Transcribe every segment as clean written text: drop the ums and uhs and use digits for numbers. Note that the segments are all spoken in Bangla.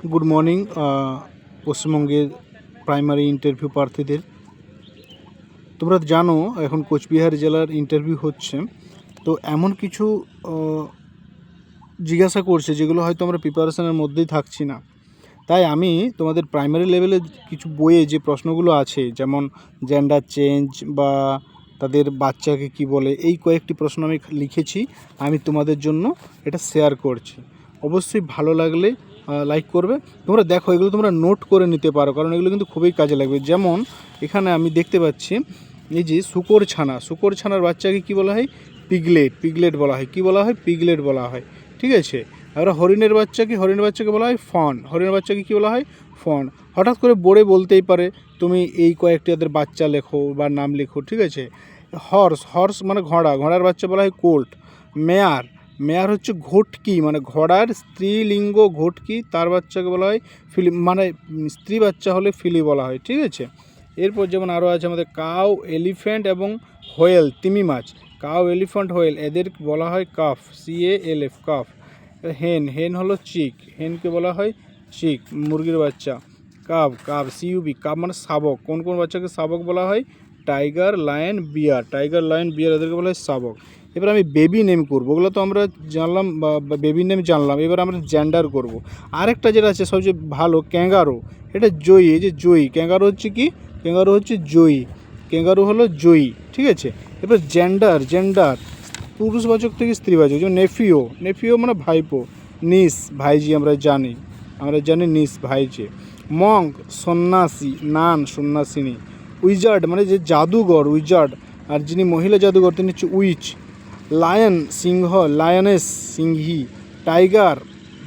গুড মর্নিং পশ্চিমবঙ্গের প্রাইমারি ইন্টারভিউ প্রার্থীদের। তোমরা জানো এখন কোচবিহার জেলার ইন্টারভিউ হচ্ছে, তো এমন কিছু জিজ্ঞাসা করছে যেগুলো হয়তো আমরা প্রিপারেশনের মধ্যেই থাকছি না। তাই আমি তোমাদের প্রাইমারি লেভেলে কিছু বইয়ে যে প্রশ্নগুলো আছে, যেমন জেন্ডার চেঞ্জ বা তাদের বাচ্চাকে কি বলে, এই কয়েকটি প্রশ্ন আমি লিখেছি, আমি তোমাদের জন্য এটা শেয়ার করছি। অবশ্যই ভালো লাগলে লাইক করবে। তোমরা দেখো, এগুলো তোমরা নোট করে নিতে পারো, কারণ এগুলো কিন্তু খুবই কাজে লাগবে। যেমন এখানে আমি দেখতে পাচ্ছি এই যে শূকর ছানার বাচ্চাকে কি বলা হয়? পিগলেট বলা হয়। কি বলা হয়? পিগলেট বলা হয়। ঠিক আছে। আর হরিণের বাচ্চাকে বলা হয় ফন। হরিণের বাচ্চাকে কী বলা হয়? ফন। হঠাৎ করে বোর্ডে বলতেই পারে তুমি এই কয়েকটি তাদের বাচ্চা লেখো বা নাম লেখো। ঠিক আছে। হর্স মানে ঘোড়ার বাচ্চা বলা হয় কোল্ট। মেয়ার হচ্ছে ঘটকি, মানে ঘোড়ার স্ত্রীলিঙ্গ ঘটকি, তার বাচ্চাকে বলা হয় ফিলি, মানে স্ত্রী বাচ্চা হলে ফিলি বলা হয়। ঠিক আছে। এরপর যেমন আরও আছে আমাদের কাউ, এলিফ্যান্ট এবং হোয়েল, তিমি মাছ। কাউ, এলিফ্যান্ট, হোয়েল এদের বলা হয় কাফ, CALF, কাফ। হেন হলো চিক, হেনকে বলা হয় চিক, মুরগির বাচ্চা। কাব, CUB, কাব মানে শাবক। কোন বাচ্চাকে শাবক বলা হয়? টাইগার, লায়ন, বিয়ার এদেরকে বলা হয় শাবক। এবার আমি বেবি নেম করবো, ওগুলো তো আমরা জানলাম, বা বেবি নেম জানলাম। এবার আমরা জেন্ডার করব। আরেকটা যেটা আছে সবচেয়ে ভালো, ক্যাঙ্গারো। এটা জয়ী, এই যে জয়ী। ক্যাঙ্গারো হচ্ছে কি? ক্যাঙ্গারো হচ্ছে জয়ী। ক্যাঙ্গারো হলো জয়ী। ঠিক আছে। এবার জেন্ডার পুরুষবাচক থেকে স্ত্রীবাচক। যেমন নেফিও মানে ভাইপো। নিস, ভাইজি, আমরা জানি নিস, ভাইজি। মঙ্ক, সন্ন্যাসী। নান, সন্ন্যাসিনী। উইজার্ড মানে যে জাদুঘর, উইজার্ড। আর যিনি মহিলা জাদুঘর তিনি হচ্ছে উইচ। লায়ন, সিংহ, লায়নেস, সিংহী। টাইগার,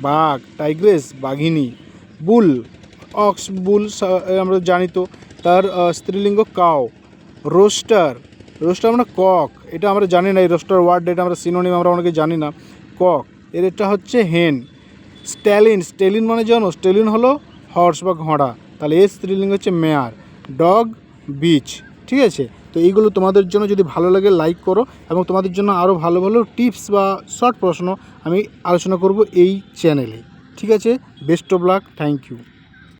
বাঘ, টাইগ্রেস, বাঘিনী। বুল, আমরা জানি তো, তার স্ত্রীলিঙ্গ কাও। রোস্টার মানে কক। এটা আমরা জানি না, এই রোস্টার ওয়ার্ড, এটা আমরা সিনোনিম আমরা অনেকে জানি না। কক, এটা হচ্ছে হেন। স্টেলিন মানে জানো? স্টেলিন হলো হর্স বা ঘোড়া, তাহলে এর স্ত্রীলিঙ্গ হচ্ছে মেয়ার। Dog, beach. ঠিক আছে। তো এইগুলো তোমাদের জন্য যদি ভালো লাগে লাইক করো, এবং তোমাদের জন্য আরও ভালো ভালো টিপস বা শর্ট প্রশ্ন আমি আলোচনা করব এই চ্যানেলে। ঠিক আছে। Best of luck. Thank you.